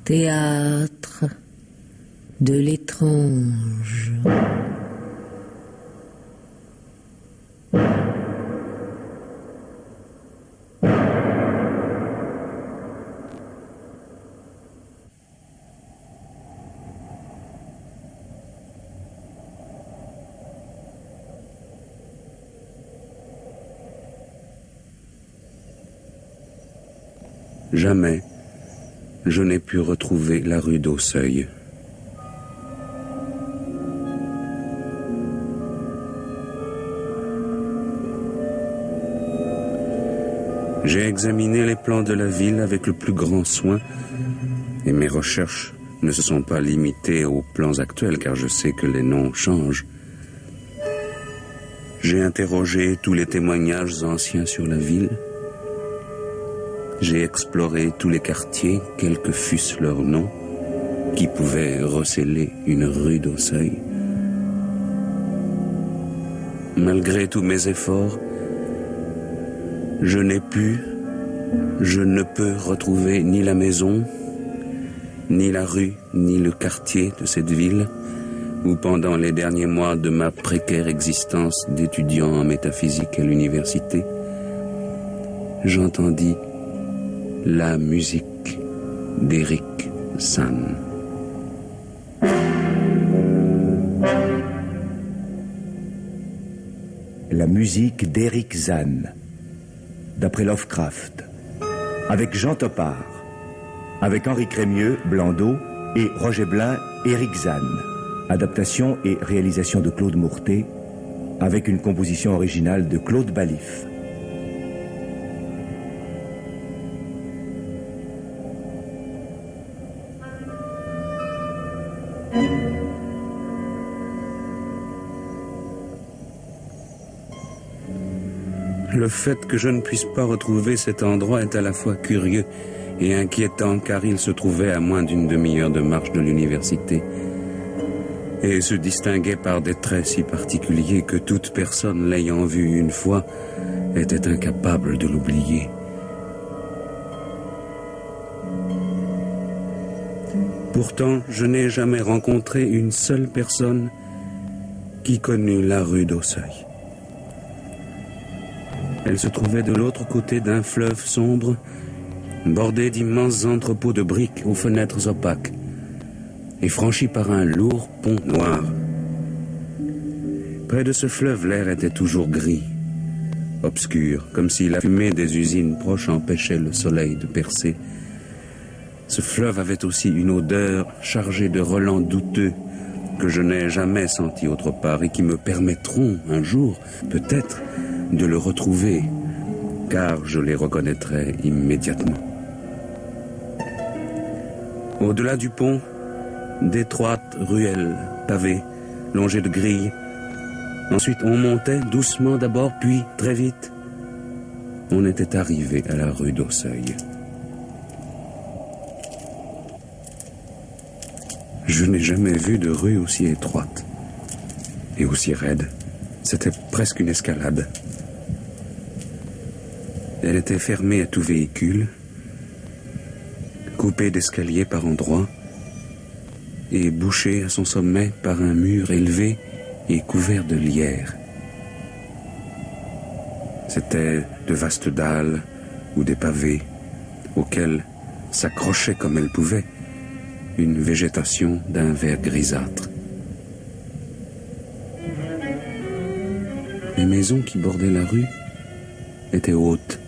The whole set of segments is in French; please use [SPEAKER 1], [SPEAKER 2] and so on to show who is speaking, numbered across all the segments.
[SPEAKER 1] Théâtre de l'étrange.
[SPEAKER 2] Jamais je n'ai pu retrouver la rue d'Ausseuil. J'ai examiné les plans de la ville avec le plus grand soin et mes recherches ne se sont pas limitées aux plans actuels car je sais que les noms changent. J'ai interrogé tous les témoignages anciens sur la ville. J'ai exploré tous les quartiers, quels que fussent leurs noms, qui pouvaient recéler une rue d'Ausseuil. Malgré tous mes efforts, je ne peux retrouver ni la maison, ni la rue, ni le quartier de cette ville où pendant les derniers mois de ma précaire existence d'étudiant en métaphysique à l'université, j'entendis la musique d'Eric Zann.
[SPEAKER 3] La musique d'Eric Zann, d'après Lovecraft, avec Jean Topard, avec Henri Crémieux, Blondeau, et Roger Blin, Eric Zann. Adaptation et réalisation de Claude Mourtet, avec une composition originale de Claude Balif.
[SPEAKER 2] Le fait que je ne puisse pas retrouver cet endroit est à la fois curieux et inquiétant car il se trouvait à moins d'une demi-heure de marche de l'université et se distinguait par des traits si particuliers que toute personne l'ayant vu une fois était incapable de l'oublier. Pourtant, je n'ai jamais rencontré une seule personne qui connût la rue d'Ausseuil. Elle se trouvait de l'autre côté d'un fleuve sombre, bordé d'immenses entrepôts de briques aux fenêtres opaques, et franchie par un lourd pont noir. Près de ce fleuve, l'air était toujours gris, obscur, comme si la fumée des usines proches empêchait le soleil de percer. Ce fleuve avait aussi une odeur chargée de relents douteux que je n'ai jamais senti autre part et qui me permettront un jour, peut-être, de le retrouver, car je les reconnaîtrai immédiatement. Au-delà du pont, d'étroites ruelles pavées, longées de grilles. Ensuite, on montait doucement d'abord, puis très vite, on était arrivé à la rue d'Ausseuil. Je n'ai jamais vu de rue aussi étroite et aussi raide. C'était presque une escalade. Elle était fermée à tout véhicule, coupée d'escaliers par endroits et bouchée à son sommet par un mur élevé et couvert de lierre. C'étaient de vastes dalles ou des pavés auxquels s'accrochait comme elle pouvait une végétation d'un vert grisâtre. Les maisons qui bordaient la rue étaient hautes,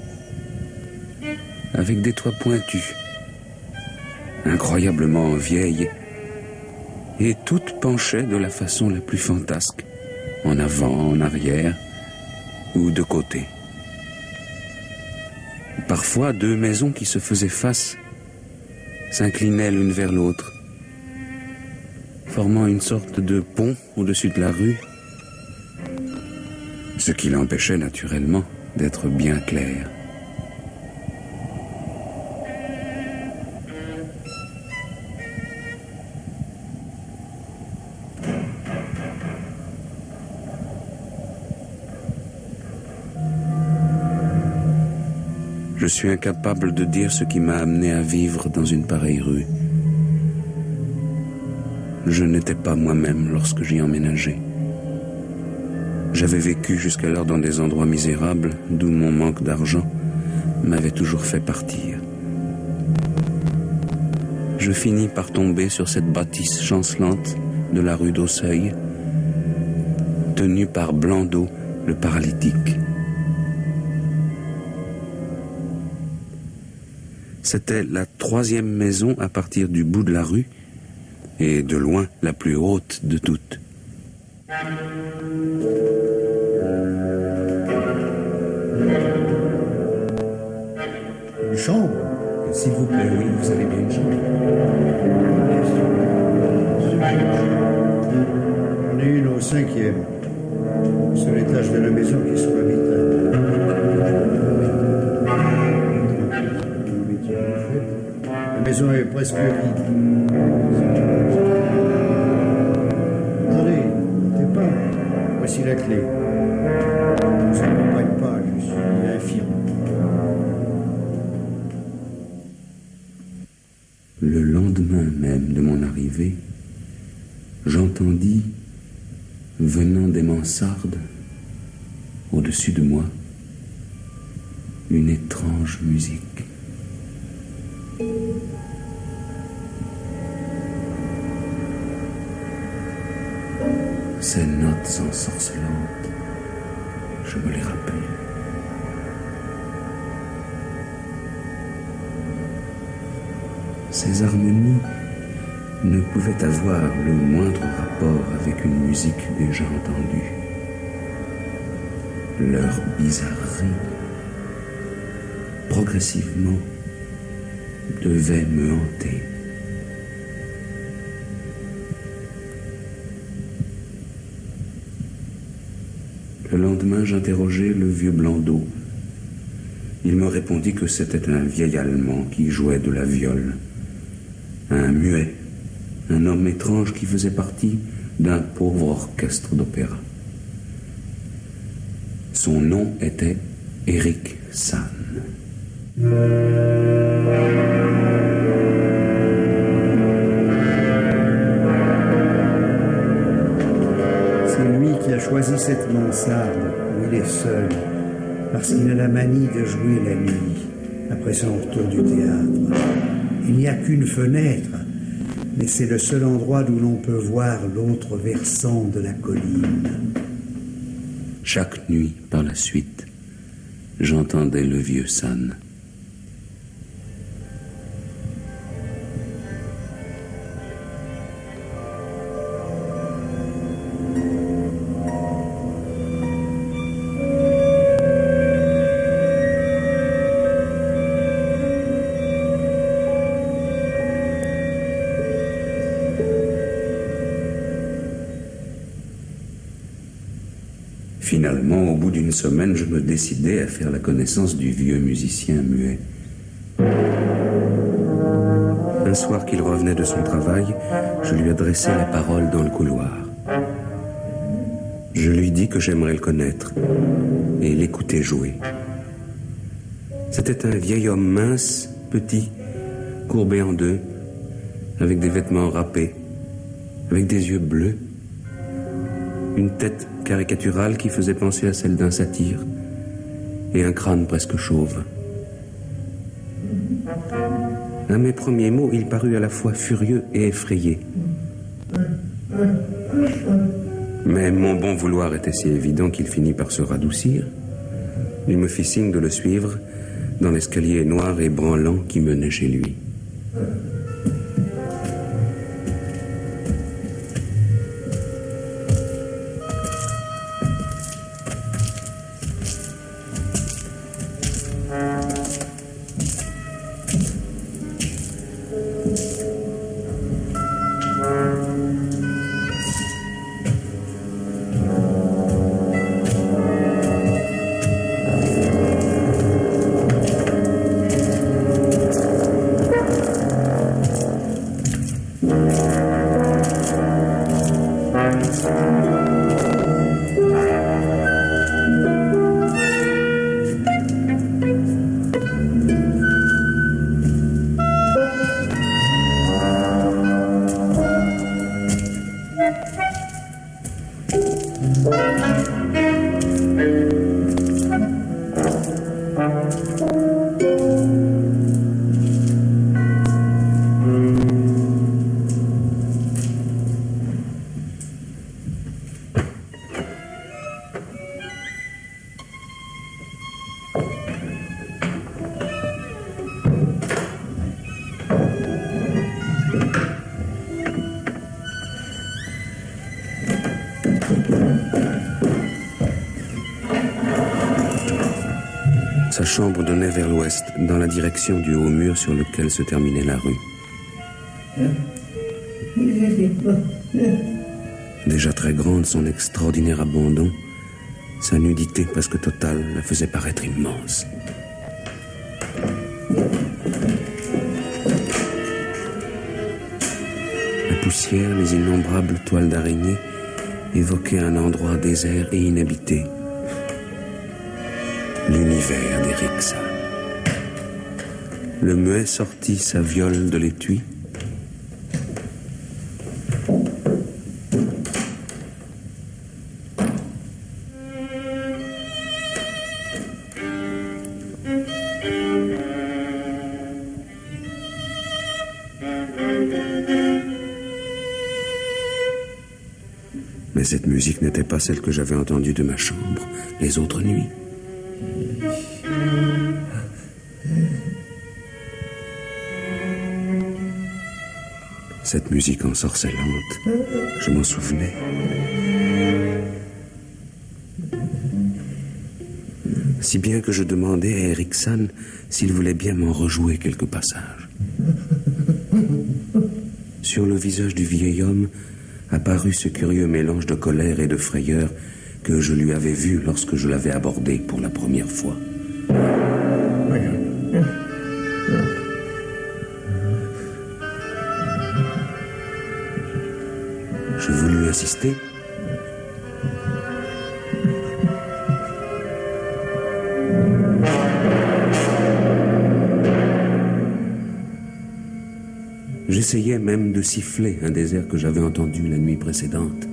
[SPEAKER 2] avec des toits pointus, incroyablement vieilles, et toutes penchaient de la façon la plus fantasque, en avant, en arrière, ou de côté. Parfois, deux maisons qui se faisaient face s'inclinaient l'une vers l'autre, formant une sorte de pont au-dessus de la rue, ce qui l'empêchait naturellement d'être bien clair. Je suis incapable de dire ce qui m'a amené à vivre dans une pareille rue. je n'étais pas moi-même lorsque j'y emménageais. J'avais vécu jusqu'alors dans des endroits misérables, d'où mon manque d'argent m'avait toujours fait partir. Je finis par tomber sur cette bâtisse chancelante de la rue d'Ausseuil, tenue par Blondeau, le paralytique. C'était la 3e maison à partir du bout de la rue, et de loin la plus haute de toutes.
[SPEAKER 4] Une chambre?
[SPEAKER 2] S'il vous plaît, oui, vous avez bien une chambre.
[SPEAKER 4] J'en ai une au 5e, sur l'étage de la maison qui se habitable. La maison est presque vide. Attendez, t'es pas. Voici la clé. Ça ne m'accompagne pas, je suis infirme.
[SPEAKER 2] Le lendemain même de mon arrivée, j'entendis, venant des mansardes, au-dessus de moi, une étrange musique. Ces notes ensorcelantes, je me les rappelle. Ces harmonies ne pouvaient avoir le moindre rapport avec une musique déjà entendue. Leur bizarrerie, progressivement, devait me hanter. Le lendemain, j'interrogeai le vieux Blondeau. Il me répondit que c'était un vieil Allemand qui jouait de la viole. Un muet, un homme étrange qui faisait partie d'un pauvre orchestre d'opéra. Son nom était Erik Sand.
[SPEAKER 4] C'est lui qui a choisi cette mansarde où il est seul, parce qu'il a la manie de jouer la nuit, après son retour du théâtre. Il n'y a qu'une fenêtre, mais c'est le seul endroit d'où l'on peut voir l'autre versant de la colline.
[SPEAKER 2] Chaque nuit, par la suite, j'entendais le vieux Sand. Finalement, au bout d'une semaine, je me décidai à faire la connaissance du vieux musicien muet. Un soir qu'il revenait de son travail, je lui adressai la parole dans le couloir. Je lui dis que j'aimerais le connaître et l'écouter jouer. C'était un vieil homme mince, petit, courbé en deux, avec des vêtements râpés, avec des yeux bleus, une tête caricaturale qui faisait penser à celle d'un satyre, et un crâne presque chauve. À mes premiers mots, il parut à la fois furieux et effrayé. Mais mon bon vouloir était si évident qu'il finit par se radoucir. Il me fit signe de le suivre dans l'escalier noir et branlant qui menait chez lui. Sa chambre donnait vers l'ouest, dans la direction du haut mur sur lequel se terminait la rue. Déjà très grande, son extraordinaire abandon, sa nudité presque totale, la faisait paraître immense. La poussière, les innombrables toiles d'araignée évoquaient un endroit désert et inhabité. L'univers d'Eric Zann. Le muet sortit sa viole de l'étui. Mais cette musique n'était pas celle que j'avais entendue de ma chambre les autres nuits. Cette musique ensorcelante, je m'en souvenais. Si bien que je demandais à Eric Zann s'il voulait bien m'en rejouer quelques passages. Sur le visage du vieil homme apparut ce curieux mélange de colère et de frayeur que je lui avais vu lorsque je l'avais abordé pour la première fois. Je voulus insister. J'essayais même de siffler un des airs que j'avais entendu la nuit précédente.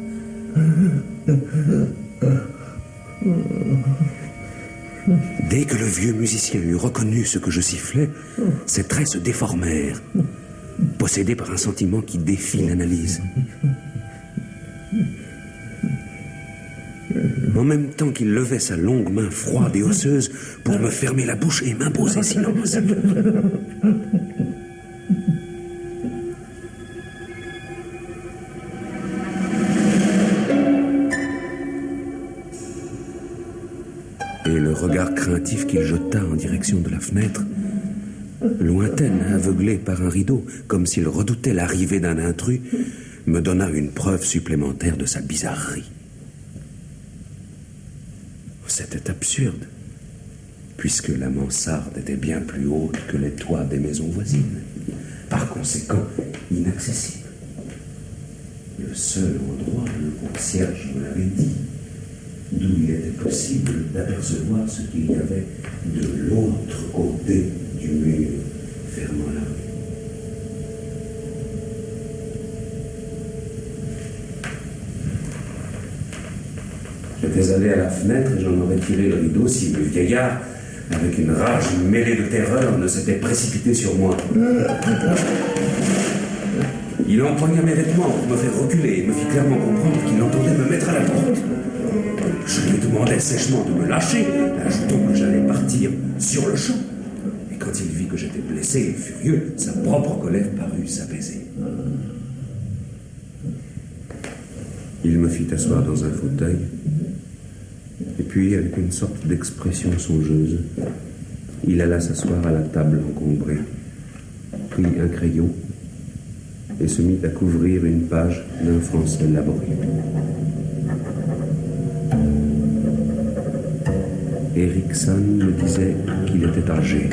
[SPEAKER 2] Dès que le vieux musicien eut reconnu ce que je sifflais, ses traits se déformèrent, possédé par un sentiment qui défie l'analyse. En même temps qu'il levait sa longue main froide et osseuse pour me fermer la bouche et m'imposer silence. Et le regard craintif qu'il jeta en direction de la fenêtre, lointaine, aveuglée par un rideau, comme s'il redoutait l'arrivée d'un intrus, me donna une preuve supplémentaire de sa bizarrerie. C'était absurde, puisque la mansarde était bien plus haute que les toits des maisons voisines, par conséquent inaccessible. Le seul endroit, le concierge me l'avait dit, d'où il était possible d'apercevoir ce qu'il y avait de l'autre côté du mur fermant la rue. J'étais allé à la fenêtre et j'en aurais tiré le rideau si le vieillard, avec une rage mêlée de terreur, ne s'était précipité sur moi. Il empoigna mes vêtements pour me faire reculer et me fit clairement comprendre qu'il entendait me mettre à la porte. Je lui demandai sèchement de me lâcher, ajoutant que j'allais partir sur le champ. Et quand il vit que j'étais blessé et furieux, sa propre colère parut s'apaiser. Il me fit asseoir dans un fauteuil, et puis, avec une sorte d'expression songeuse, il alla s'asseoir à la table encombrée, prit un crayon et se mit à couvrir une page d'un français laborieux. Eric Zann me disait qu'il était âgé,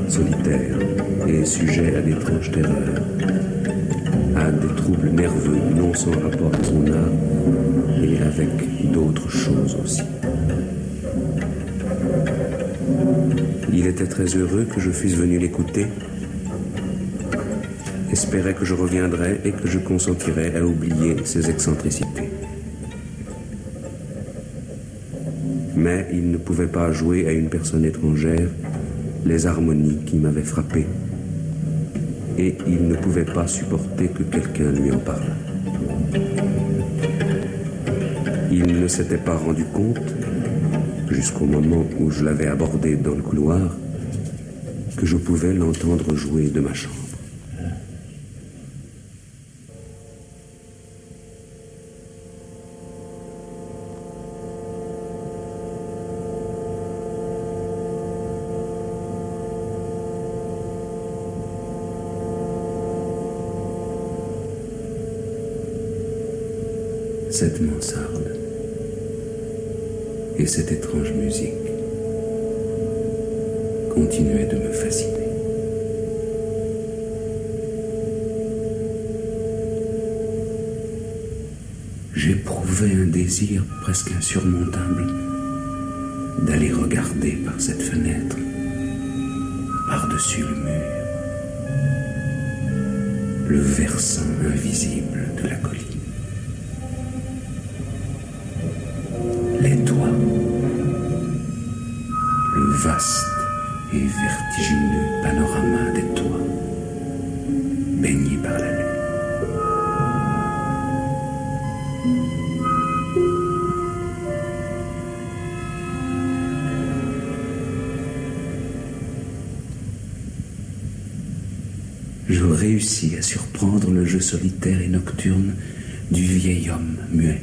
[SPEAKER 2] solitaire et sujet à d'étranges terreurs, à des troubles nerveux non sans rapport à son art et avec d'autres choses aussi. Il était très heureux que je fusse venu l'écouter, espérait que je reviendrais et que je consentirais à oublier ses excentricités. Mais il ne pouvait pas jouer à une personne étrangère les harmonies qui m'avaient frappé, et il ne pouvait pas supporter que quelqu'un lui en parlât. Il ne s'était pas rendu compte, jusqu'au moment où je l'avais abordé dans le couloir, que je pouvais l'entendre jouer de ma chambre. cette mansarde et cette étrange musique continuaient de me fasciner. J'éprouvais un désir presque insurmontable d'aller regarder par cette fenêtre, par-dessus le mur, le versant invisible de la colline. Les toits, le vaste et vertigineux panorama des toits, baignés par la lune. Je réussis à surprendre le jeu solitaire et nocturne du vieil homme muet.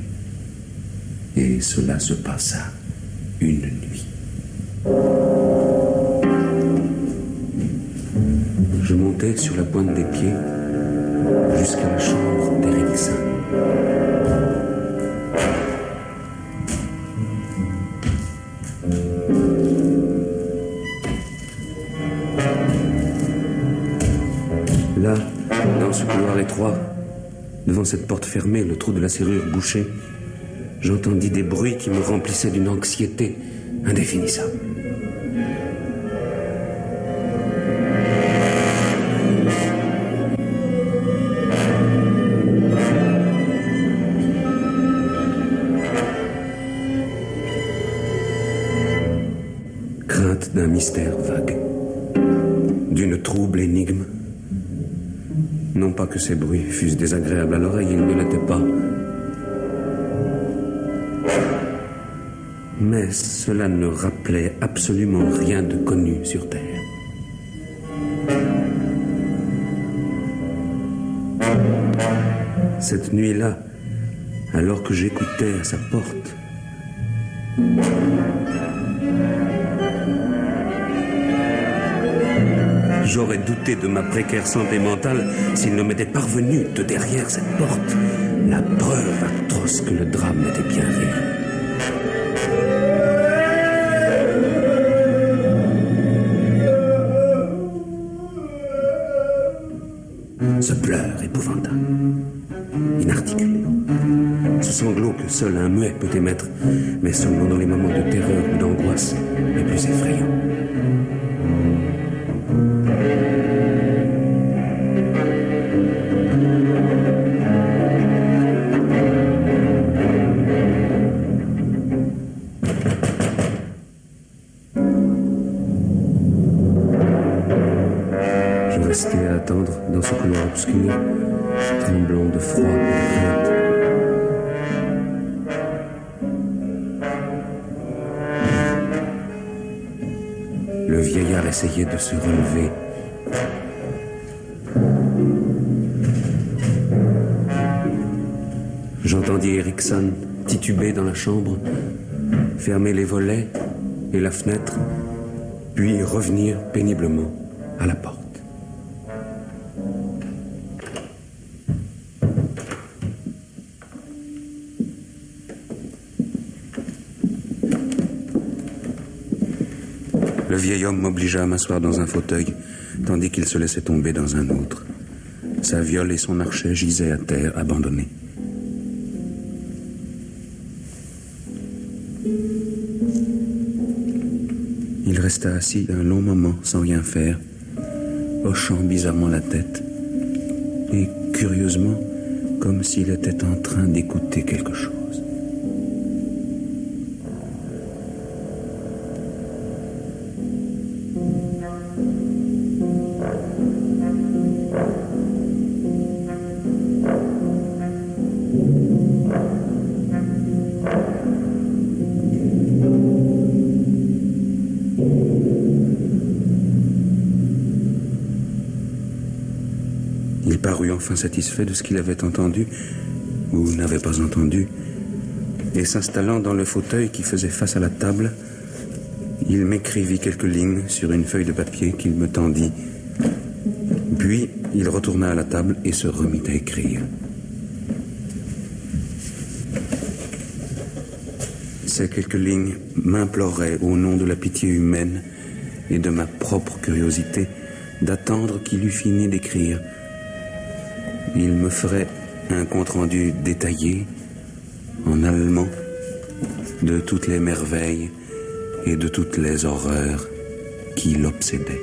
[SPEAKER 2] Et cela se passa une nuit. Je montai sur la pointe des pieds jusqu'à la chambre d'Erikson. Là, dans ce couloir étroit, devant cette porte fermée, le trou de la serrure bouché, j'entendis des bruits qui me remplissaient d'une anxiété indéfinissable. Crainte d'un mystère vague, d'une trouble énigme. Non pas que ces bruits fussent désagréables à l'oreille, ils ne l'étaient pas. Mais cela ne rappelait absolument rien de connu sur Terre. Cette nuit-là, alors que j'écoutais à sa porte, j'aurais douté de ma précaire santé mentale s'il ne m'était parvenu de derrière cette porte la preuve atroce que le drame était bien réel. Ce pleur épouvantable, inarticulé, ce sanglot que seul un muet peut émettre, mais seulement dans les moments de terreur ou d'angoisse les plus effrayants. Resté à attendre dans ce couloir obscur, tremblant de froid et de crainte. Le vieillard essayait de se relever. J'entendis Erikson tituber dans la chambre, fermer les volets et la fenêtre, puis revenir péniblement à la porte. Le vieil homme m'obligea à m'asseoir dans un fauteuil, tandis qu'il se laissait tomber dans un autre. Sa viole et son archet gisaient à terre, abandonnés. Il resta assis un long moment sans rien faire, hochant bizarrement la tête, et curieusement, comme s'il était en train d'écouter quelque chose. Il parut enfin satisfait de ce qu'il avait entendu, ou n'avait pas entendu, et s'installant dans le fauteuil qui faisait face à la table, il m'écrivit quelques lignes sur une feuille de papier qu'il me tendit. Puis il retourna à la table et se remit à écrire. Ces quelques lignes m'imploraient, au nom de la pitié humaine et de ma propre curiosité, d'attendre qu'il eût fini d'écrire. Il me ferait un compte-rendu détaillé, en allemand, de toutes les merveilles et de toutes les horreurs qui l'obsédaient.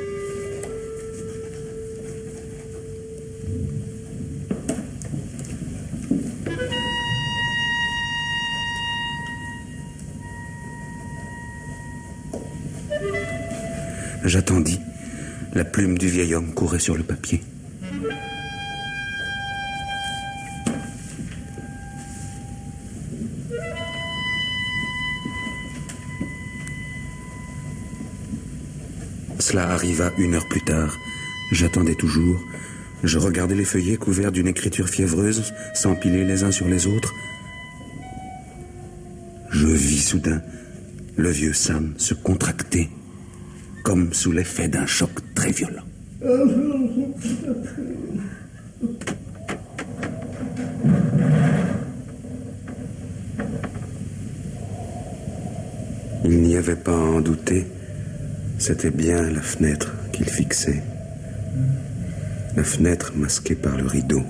[SPEAKER 2] J'attendis. La plume du vieil homme courait sur le papier. Cela arriva 1 heure plus tard. J'attendais toujours. Je regardais les feuillets couverts d'une écriture fiévreuse, s'empiler les uns sur les autres. Je vis soudain le vieux Sam se contracter, comme sous l'effet d'un choc très violent. Il n'y avait pas à en douter. C'était bien la fenêtre qu'il fixait. La fenêtre masquée par le rideau.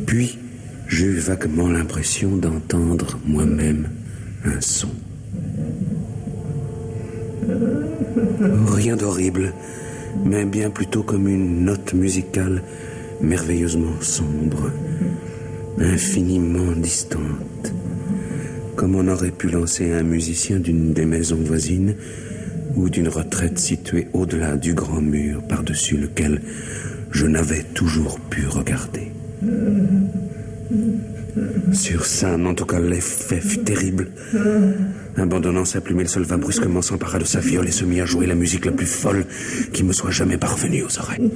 [SPEAKER 2] Puis, j'eus vaguement l'impression d'entendre moi-même un son. Rien d'horrible, mais bien plutôt comme une note musicale merveilleusement sombre, infiniment distante, comme on aurait pu lancer un musicien d'une des maisons voisines ou d'une retraite située au-delà du grand mur par-dessus lequel je n'avais toujours pu regarder. Sur Sam, en tout cas, l'effet fut terrible. Abandonnant sa plume, il se leva brusquement, s'empara de sa viole et se mit à jouer la musique la plus folle qui me soit jamais parvenue aux oreilles.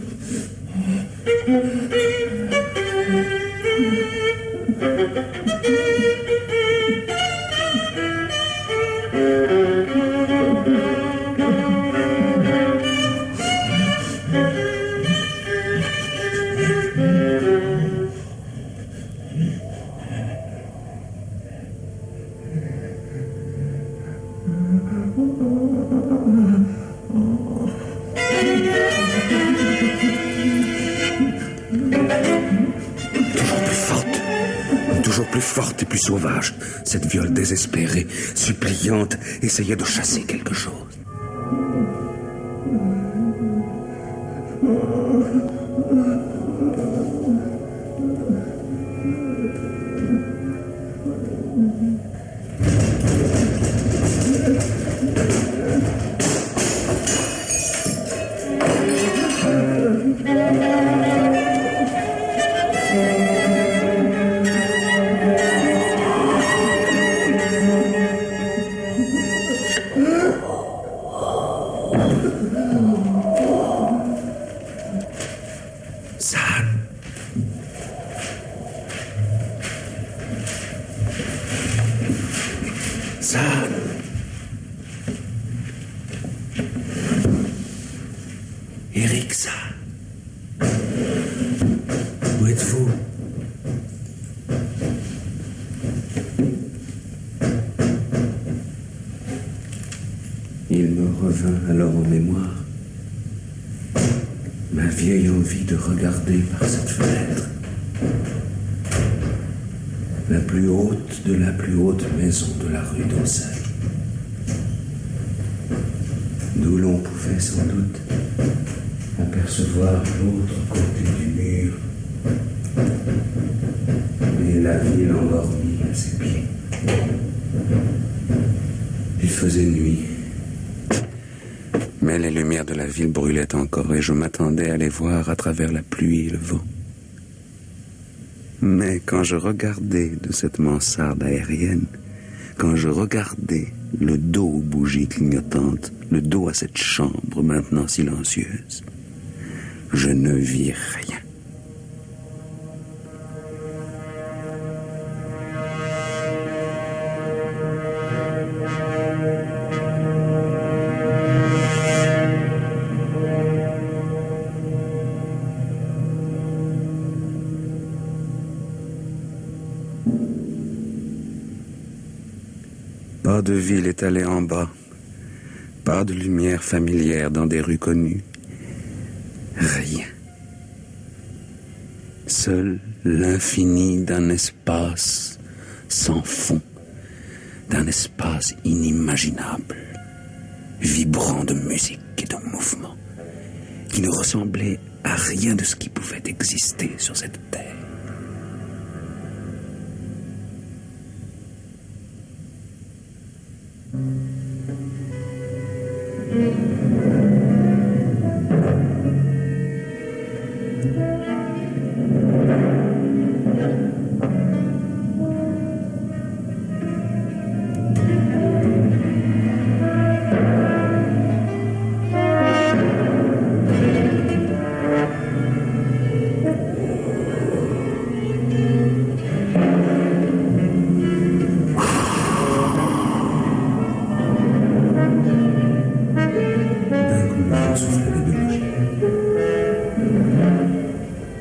[SPEAKER 2] Plus forte et plus sauvage, cette viole désespérée, suppliante, essayait de chasser quelque chose. Eric, où êtes-vous? Il me revint alors en mémoire ma vieille envie de regarder par cette fenêtre la plus haute de la plus haute maison de la rue d'Auxerre, d'où l'on pouvait sans doute apercevoir l'autre côté du mur et la ville endormie à ses pieds. Il faisait nuit, mais les lumières de la ville brûlaient encore et je m'attendais à les voir à travers la pluie et le vent. Mais quand je regardais de cette mansarde aérienne, quand je regardais le dos aux bougies clignotantes, le dos à cette chambre maintenant silencieuse, je ne vis rien. Pas de ville étalée en bas, pas de lumière familière dans des rues connues. Rien. Seul l'infini d'un espace sans fond, d'un espace inimaginable, vibrant de musique et de mouvement, qui ne ressemblait à rien de ce qui pouvait exister sur cette terre.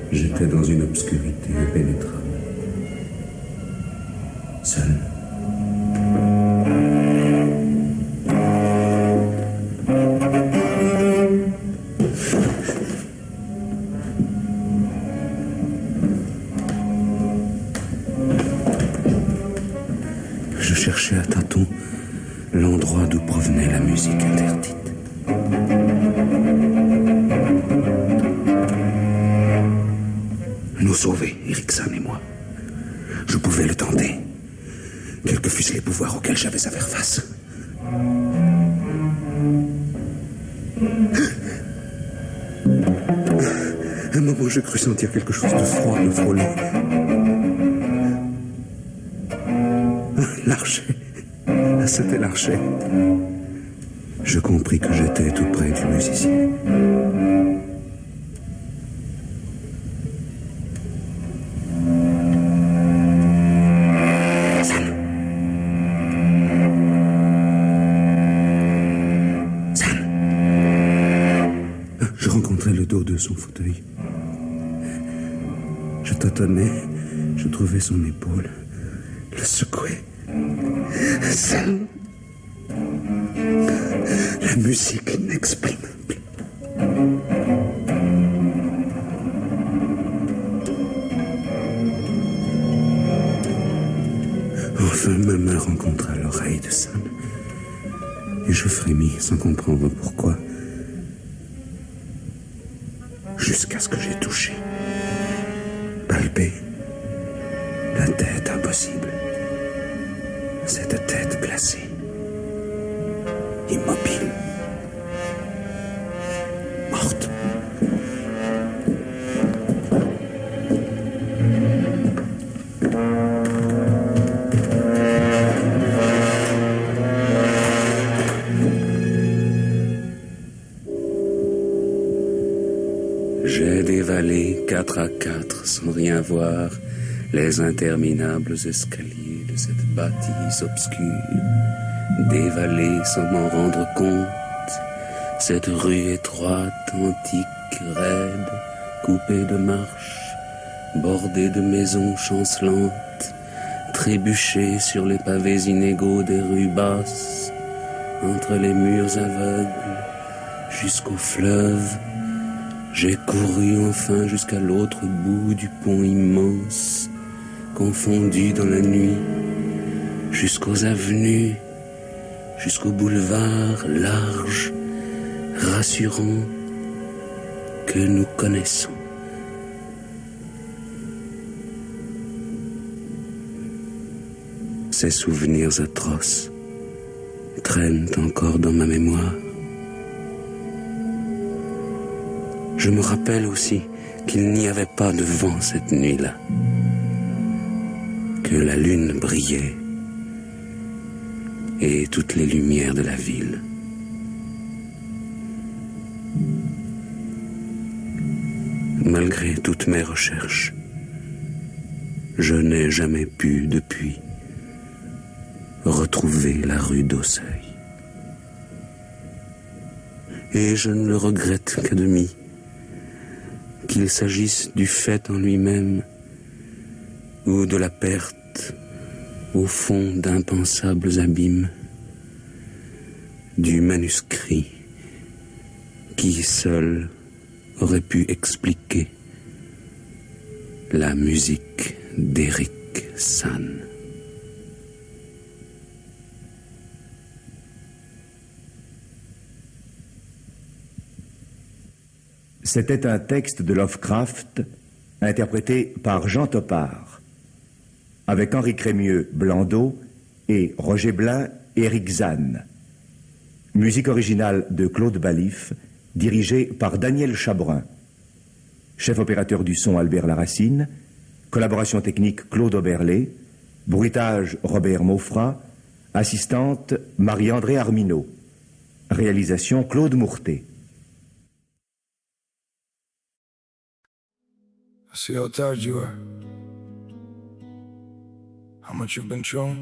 [SPEAKER 2] J'étais dans une obscurité impénétrable. Seul. Je cherchais à tâtons l'endroit d'où provenait la musique interdite. Nous sauver, Erikson et moi. Je pouvais le tenter, quels que fussent les pouvoirs auxquels j'avais à faire face. Un moment, je crus sentir quelque chose de froid me frôler. L'archet. C'était l'archet. Je compris que j'étais tout près du musicien. Je rencontrais le dos de son fauteuil. Je tâtonnais, je trouvais son épaule, le secouais. Sam. La musique inexprimable. Enfin, ma main rencontra l'oreille de Sam. Et je frémis sans comprendre pourquoi. Jusqu'à ce que j'ai touché, palpé, la tête impossible. Cette tête glacée, immobile, morte. J'ai dévalé 4 à 4 sans rien voir les interminables escaliers de cette bâtisse obscure, dévalé sans m'en rendre compte, cette rue étroite, antique, raide, coupée de marches, bordée de maisons chancelantes, trébuchée sur les pavés inégaux des rues basses, entre les murs aveugles, jusqu'au fleuve. J'ai couru enfin jusqu'à l'autre bout du pont immense, confondu dans la nuit, jusqu'aux avenues, jusqu'aux boulevards larges, rassurants, que nous connaissons. Ces souvenirs atroces traînent encore dans ma mémoire. Je me rappelle aussi qu'il n'y avait pas de vent cette nuit-là, que la lune brillait et toutes les lumières de la ville. Malgré toutes mes recherches, je n'ai jamais pu depuis retrouver la rue d'Ausseuil. Et je ne le regrette qu'à demi, qu'il s'agisse du fait en lui-même ou de la perte au fond d'impensables abîmes. du manuscrit qui seul aurait pu expliquer la musique d'Eric Zann.
[SPEAKER 3] C'était un texte de Lovecraft interprété par Jean Topard, avec Henri Crémieux, Blandot, et Roger Blin, Eric Zann. Musique originale de Claude Ballif, dirigée par Daniel Chabrun. Chef opérateur du son Albert Laracine, collaboration technique Claude Oberlé, bruitage Robert Maufra, assistante Marie-André Arminaud. Réalisation Claude Mourtet.
[SPEAKER 5] I see how tired you are, how much you've been thrown,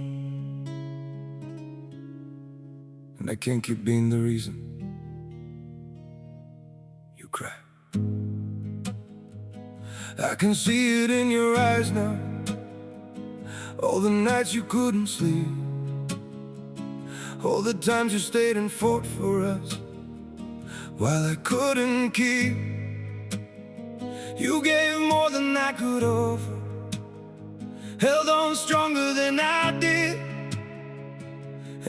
[SPEAKER 5] and I can't keep being the reason you cry. I can see it in your eyes now, all the nights you couldn't sleep, all the times you stayed and fought for us while I couldn't keep. You gave more than I could offer, held on stronger than I did,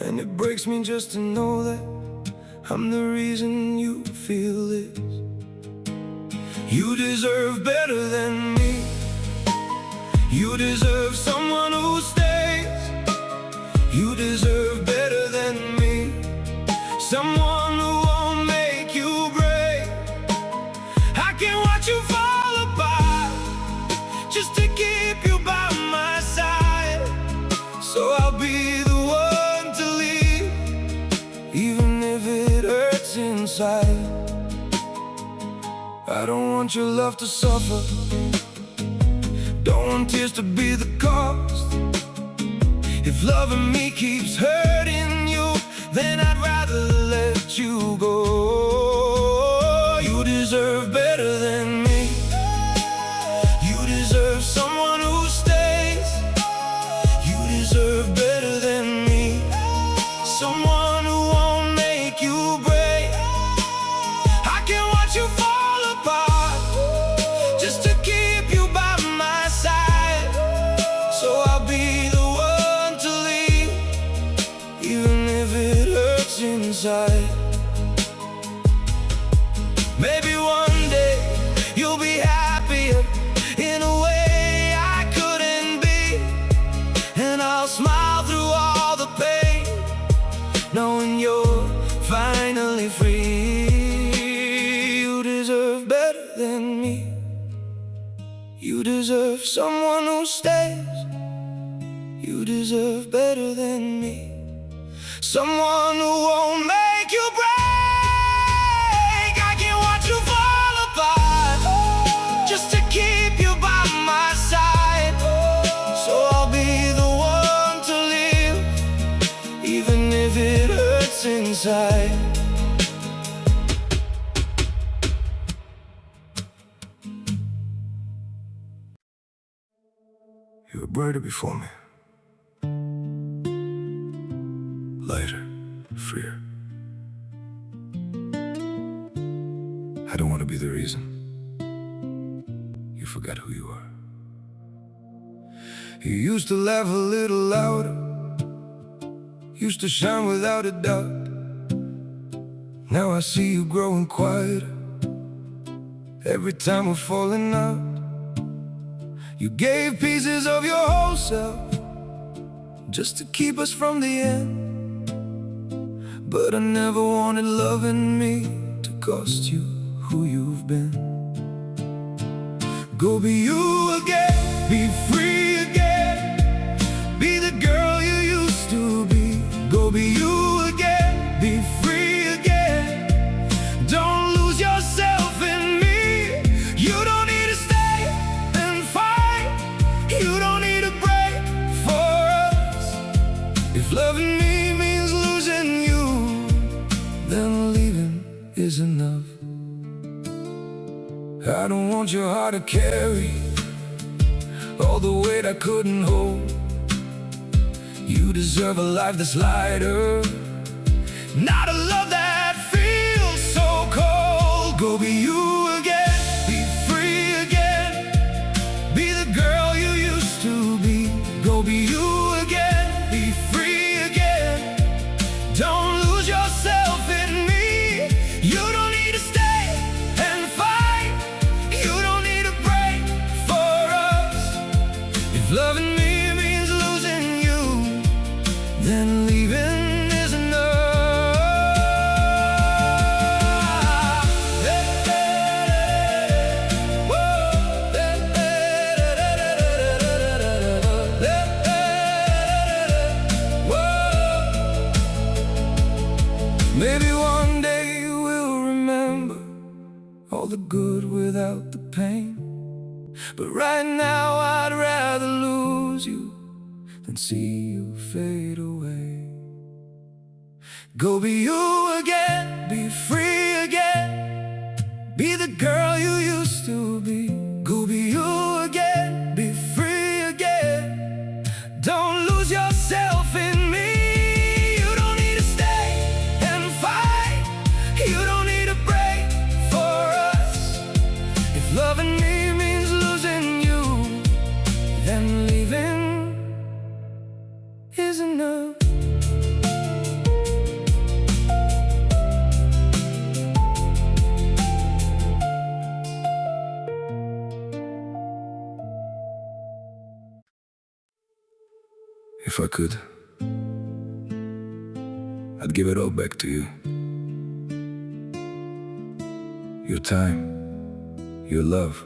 [SPEAKER 5] and it breaks me just to know that I'm the reason you feel this. You deserve better than me. You deserve someone who stays. You deserve better than me, someone who won't make you break. I can watch you fall apart just to keep you by my side. So I'll be the one to leave, even if it hurts inside. I don't want your love to suffer, don't want tears to be the cost. If loving me keeps hurting you, then I'd rather let you go. You deserve better than me. You deserve someone who stays. You deserve better than me, someone who won't make you break. I can watch you fall apart just to keep you by my side. So I'll be the one to leave, even if it hurts inside. Maybe one day you'll be happier in a way I couldn't be, and I'll smile through all the pain, knowing you're finally free. You deserve better than me. You deserve someone who stays. You deserve better than me, someone who won't make you break. I can watch you fall apart just to keep you by my side. So I'll be the one to leave, even if it hurts inside. You were brighter before me, lighter, freer. I don't want to be the reason you forgot who you are. You used to laugh a little louder, used to shine without a doubt. Now I see you growing quieter every time we're falling out. You gave pieces of your whole self just to keep us from the end, but I never wanted loving me to cost you who you've been. Go be you again, be free again, be the girl you used to be. Go be you again, be free again, don't lose yourself in me. You don't need to stay and fight, you don't need to break for us. If loving me means losing you, then leaving is enough. I don't want your heart to carry all the weight I couldn't hold. You deserve a life that's lighter, not a love that feels so cold. Go be you again, be free again, be the girl you used to be. Go be you again, be free again. Don't lose yourself in me. You don't need to stay and fight. You don't need to break for us. If loving me means losing you, then leaving is enough. Maybe one day you will remember all the good without the pain. But right now I'd rather lose you than see you fade away. Go be you again, be free again, be the girl you used to be. Go be you again, be free again. Don't lose yourself in me. You don't need to stay and fight. You don't need to break for us. If loving me means losing you, then leaving is enough. If I could, I'd give it all back to you. Your time, your love,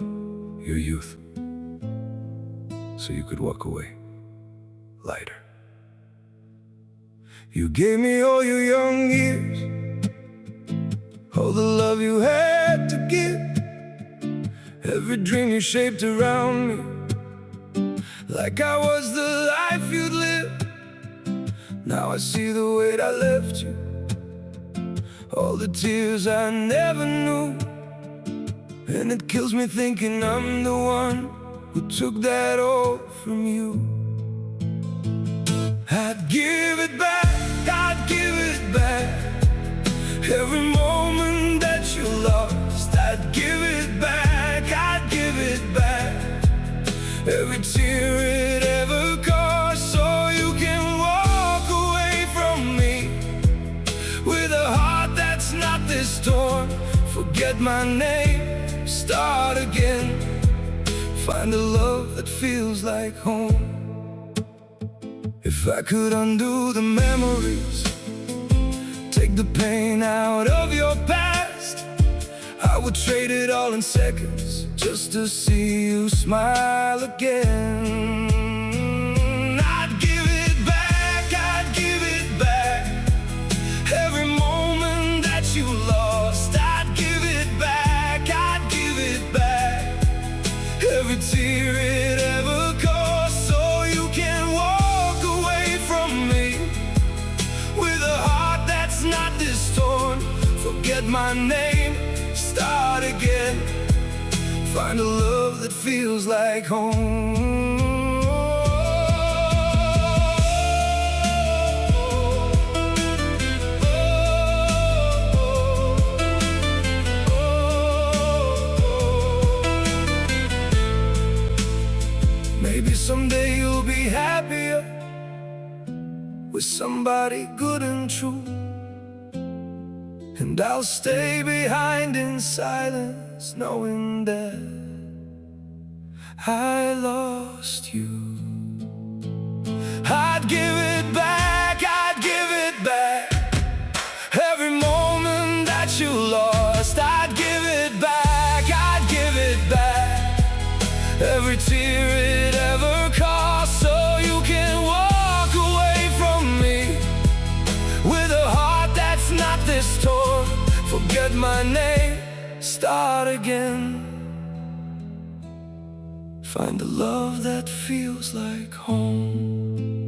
[SPEAKER 5] your youth, so you could walk away lighter. You gave me all your young years, all the love you had to give, every dream you shaped around me, like I was the life you'd live. Now I see the weight I left you, all the tears I never knew, and it kills me thinking I'm the one who took that all from you. I'd give it back, I'd give it back, every moment that you lost. I'd give it back, I'd give it back, every tear it ever cost, so you can walk away from me with a heart that's not this torn. Forget my name, start again, find a love that feels like home. If I could undo the memories, take the pain out of your past, I would trade it all in seconds just to see you smile again. I'd give it back, I'd give it back, every moment that you lost. I'd give it back, I'd give it back, every tear it ever cost, so you can walk away from me with a heart that's not this torn. Forget my name, start again, find a love that feels like home. Maybe someday you'll be happier with somebody good and true, and I'll stay behind in silence, knowing that I lost you. I'd give it back, I'd give it back, every moment that you lost. I'd give it back, I'd give it back, every tear it ever cost, so you can walk away from me with a heart that's not this torn. Forget my name, start again, find a love that feels like home.